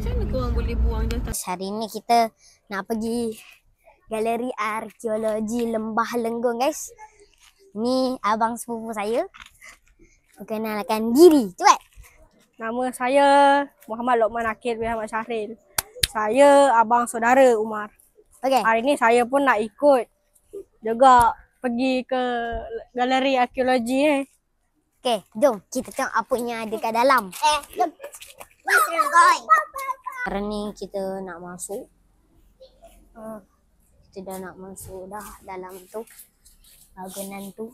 Macam mana korang boleh buang je? Hari ni kita nak pergi galeri arkeologi Lembah Lenggong, guys. Ni abang sepupu saya. Perkenalkan diri, cepat. Nama saya Muhammad Lokman Akil bin Ahmad Syahril. Saya abang saudara Umar. Okey. Hari ni saya pun nak ikut juga pergi ke galeri arkeologi ni. Okey, jom kita tengok apa yang ada kat dalam. Jom. Sekarang ni kita nak masuk. Kita dah nak masuk dah dalam tu. Bangunan tu.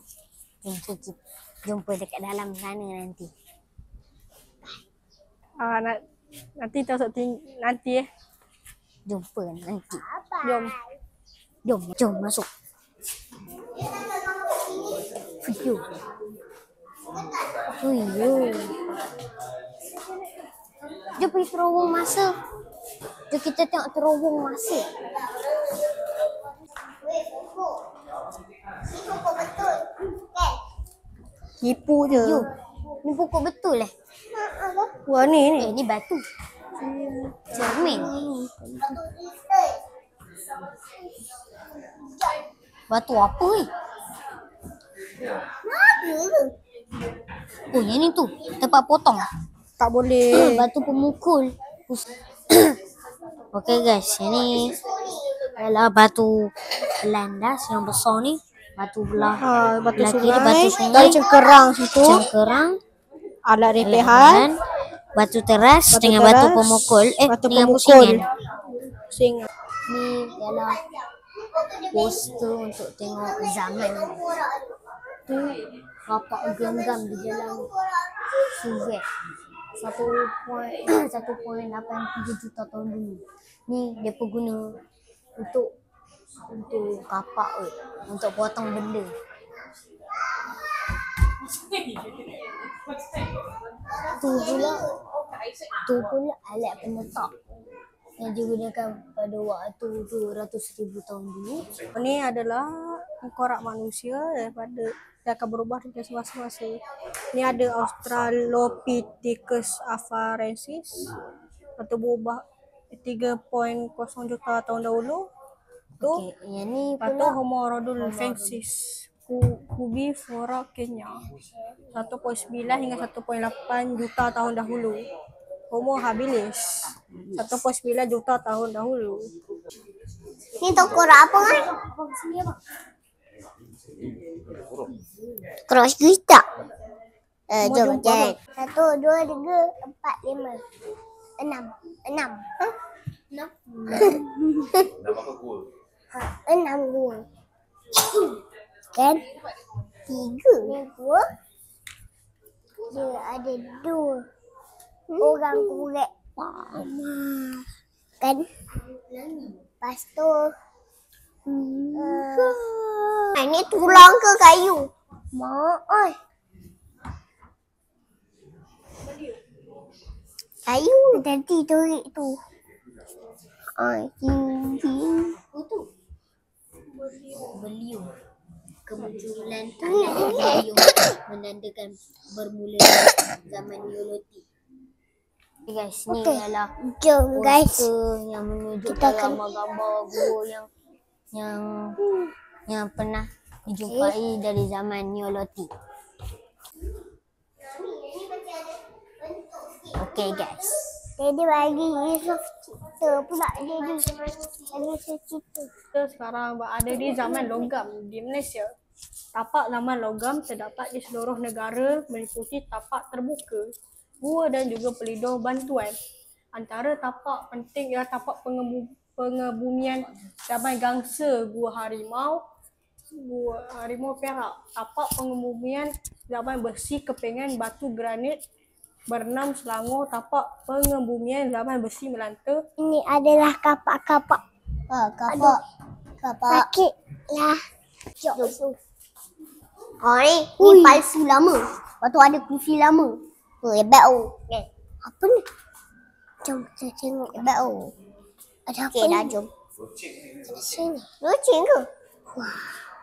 Kita jumpa dekat dalam sana nanti. Nanti masuk nanti Jumpa nanti. Jom. Masuk. Video. Jom pergi terowong masa. Jom kita tengok terowong masa. Tipu je. Yo, ni pokok betul eh? Wah ni. Ni batu. Cermin. Batu apa ni? Oh, yang ni tu. Tempat potong. Tak boleh. Batu pemukul. Okey guys, ini adalah batu landas yang besar ni. Batu belah. Batu belah kiri, sungai. batu sungai. Dan cengkerang situ. Cengkerang. Alat repehan. Batu teras dengan batu pemukul. Batu dengan pemukul. pusingan. Ni ialah poster untuk tengok zaman tu bapak genggam di dalam Soviet 1.83 juta tahun dulu. Ni dia guna untuk kapak untuk potong benda. Tu pula alat penetap yang digunakan pada waktu 200,000 tahun dulu. Ini adalah tengkorak manusia daripada dia akan berubah dengan semasa-masa. Ini ada Australopithecus afarensis atau berubah 3.0 juta tahun dahulu. Tu yang ni pula Homo rhodolfensis Cubifora Kenya 1.9 hingga 1.8 juta tahun dahulu. Homo habilis 1.9 juta tahun dahulu. Ni tengkorak apa kan? Cross kita. Jom jalan. 1, 2, 3, 4, 5, 6. 6 gua. Kan? 3. Gua. Dia ada 2 orang korek. Kan? Lepas tu ini tulang ke kayu? Mak. Kayu nanti tarik tu. Beliau. Kemunculan alat beliau menandakan bermula zaman Neolitik. Guys, ni adalah jom guys yang menunjukkan gambar-gambar gua yang pernah dijumpai dari zaman Neolitik. Okey guys. Jadi bagi cerita pula jadi cerita. Sekarang berada di zaman logam di Malaysia. Tapak zaman logam terdapat di seluruh negara meliputi tapak terbuka, gua dan juga pelindung bantuan. Antara tapak penting ialah tapak pengebumian zaman gangsa gua harimau perak, tapak pengebumian zaman besi kepengan batu granit Bernam Selangor, tapak pengebumian zaman besi Melanta. Ini adalah kapak-kapak. Kapak. Sakit lah. Jom. Ni palsu lama. Lepas tu ada kufi lama. Hebat okay. Apa ni? Jom kita tengok. Hebat ada apa ni? Dah jom. Loceng ke? Wah.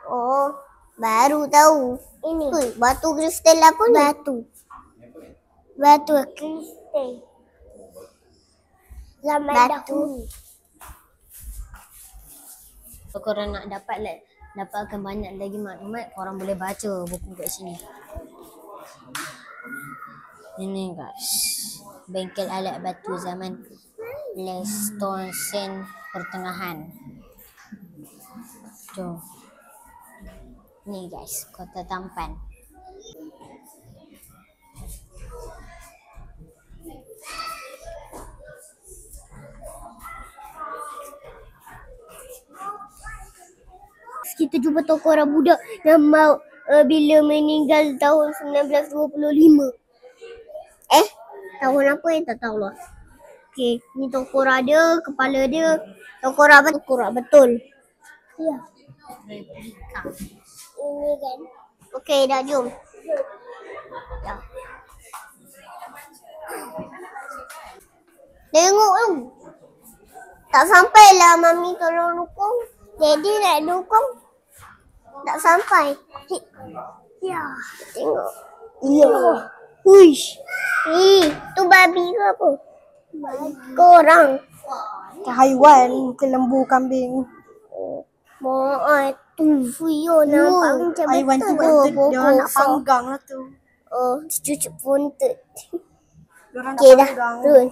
Oh, baru tahu. Ini batu kristal apa ni? Batu kristal. zaman dahulu. Kalau korang nak dapatkan banyak lagi maklumat, korang boleh baca buku kat sini. Ini guys, bengkel alat batu zaman Pleistocene pertengahan. Jom. Ni guys, Kota Tampan. Kita jumpa tokoh orang budak yang mau bila meninggal tahun 1925. Tahun apa yang tak tahu lah. Okey, ni tokoh orang dia, kepala dia tokoh orang betul. Ya. Replika. Ini kan. Okey, dah jom. Ya. Tengok tu. Tak sampailah Mami tolong dukung. Daddy nak dukung. Tak sampai. Ya, tengok. Ya. Uish. Tu babi ke apa? Korang. Haiwan, ke lembu, kambing. Tu Fuyo nampak macam Haiwan tu dia orang nak panggang lah tu. Oh, cucuk buntut. Dia orang nak Okey dah. panggang. Turun.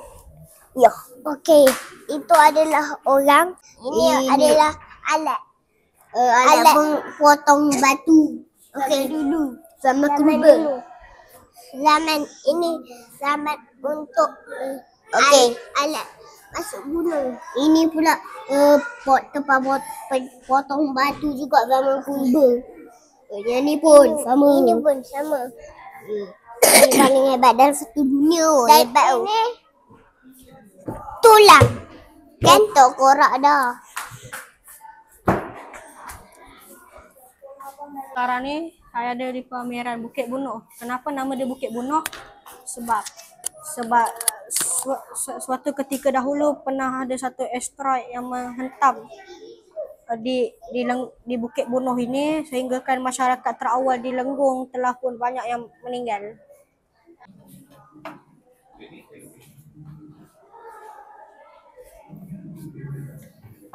Ya. Okey, itu adalah orang. Ini adalah alat. Alat potong batu. Okey dulu. Zaman dulu. Zaman untuk alat masuk gunung. Ini pula tempat potong batu juga zaman purba. Yang ni pun sama. Ini pun sama. Ini paling hebat dalam satu dunia. Hebat tu. Tulang. Kan tok korak dah. Sekarang ni saya ada di pameran Bukit Bunuh. Kenapa nama dia Bukit Bunuh? Sebab suatu ketika dahulu pernah ada satu asteroid yang menghentam di Bukit Bunuh ini, sehinggakan masyarakat terawal di Lenggong telah pun banyak yang meninggal.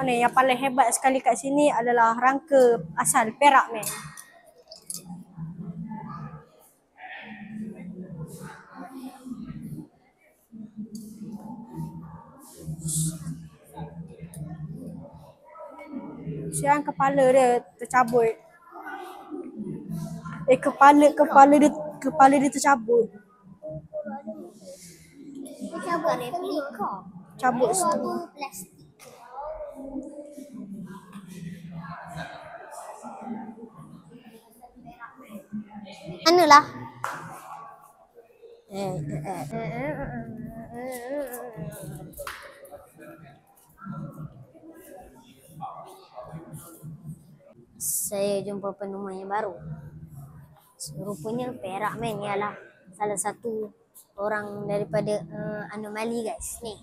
Yang paling hebat sekali kat sini adalah rangka asal Perak Man. Siang kepala dia tercabut. Kepala dia tercabut. Cabut replika. Cabut plastik. Manalah? Saya jumpa penemu yang baru. Rupanya Perak Man ialah salah satu orang daripada anomali guys ni.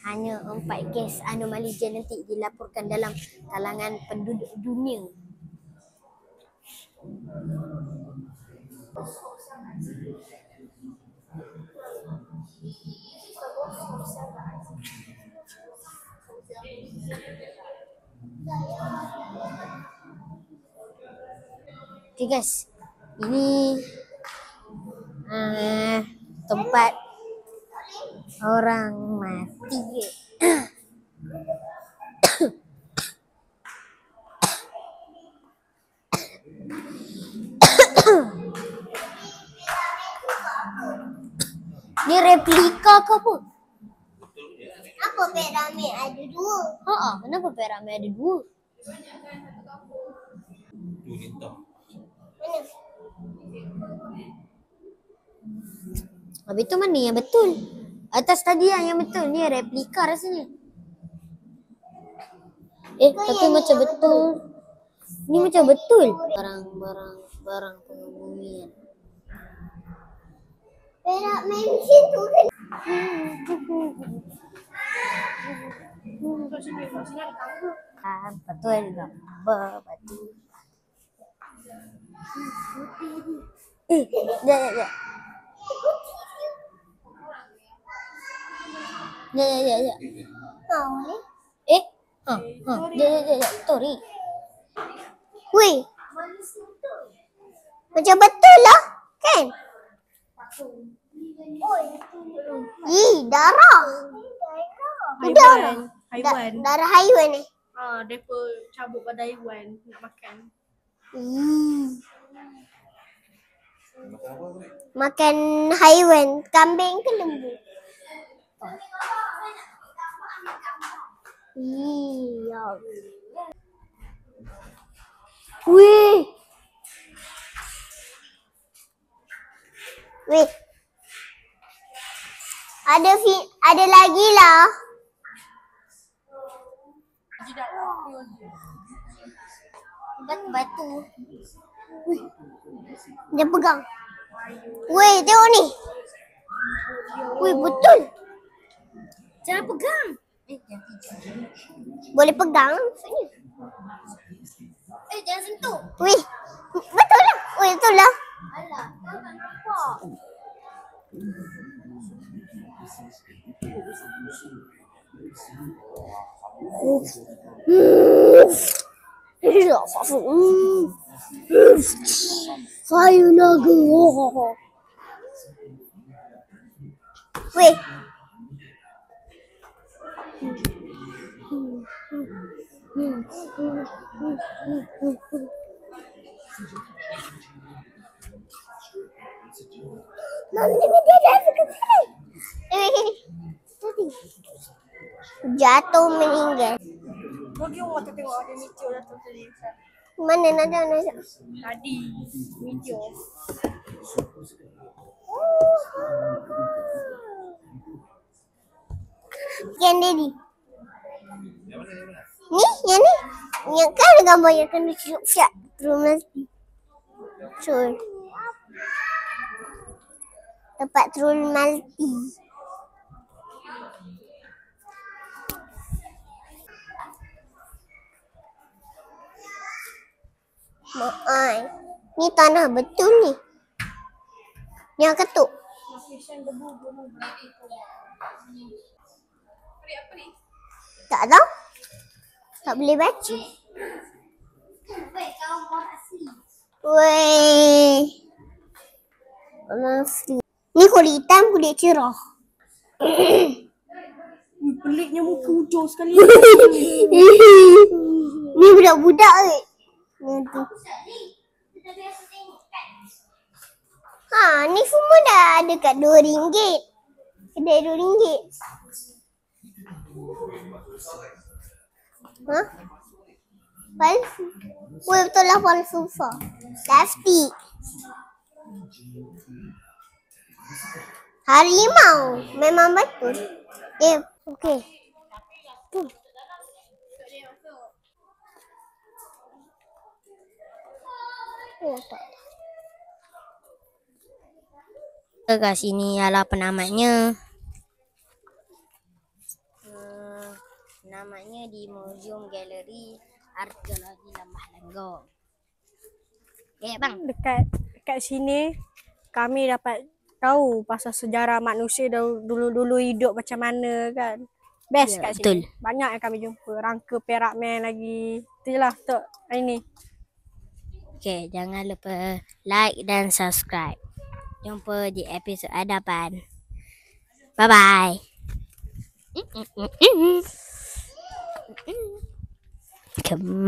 Hanya 4 kes anomali genetik dilaporkan dalam kalangan penduduk dunia. Okay guys, ini tempat orang mati. Ni replika ke apa? Apa piramid ada 2? Kenapa piramid ada 2? Mana? Habis tu mana yang betul? Atas tadi yang betul. Ni replika rasanya. Tapi macam betul. Ni macam betul. Barang pengebumian. Perak mention tu kan. Betul juga. Batu. Ya. Ya. Boleh. Ya. Tori. Wih. Macam betul lah. Kan? Darah. Haiwan. Darah haiwan ni. Mereka cabut pada haiwan nak makan. Makan haiwan. Kambing ke lembu? Ya. Wih. Ada lagi lah. Batu. Wih. Dia pegang. Wih, tengok ni. Wih, betul. Jangan pegang. Boleh pegang. Jangan sentuh. Wih, betul lah. Wih, betul lah. Alah, jangan nampak. Saya naga. Weh. Jatuh meninggal. Bagi orang tu tengok ada meteor jatuh tadi. Mana ada? Tadi meteor. Yang ni. Ni, yang ni. Yang kan ada gambar yang kena siap. Terus mati. Trul. Tempat trul mati. Maai. Ni tanah betul ni. Yang ketuk. Tak tahu. Tak boleh baca. Weh. Ni kulit hitam, kulit cerah. Peliknya muka hujung sekali. Ni budak-budak ke? Ni semua dah ada kat RM2. Kedai RM2. Palsu. Weh, betul lah palsu. Plastik. Harimau. Memang betul. Okey. Kat sini ialah penamatnya. Namanya di Museum Galeri Arkeologi Lembah Lenggong. Bang. Dekat sini kami dapat tahu pasal sejarah manusia dulu-dulu hidup macam mana kan. Best kat sini. Betul. Banyak yang kami jumpa. Rangka perak man lagi. Itulah untuk hari ni. Okay, jangan lupa like dan subscribe. Jumpa di episod hadapan. Bye-bye. Come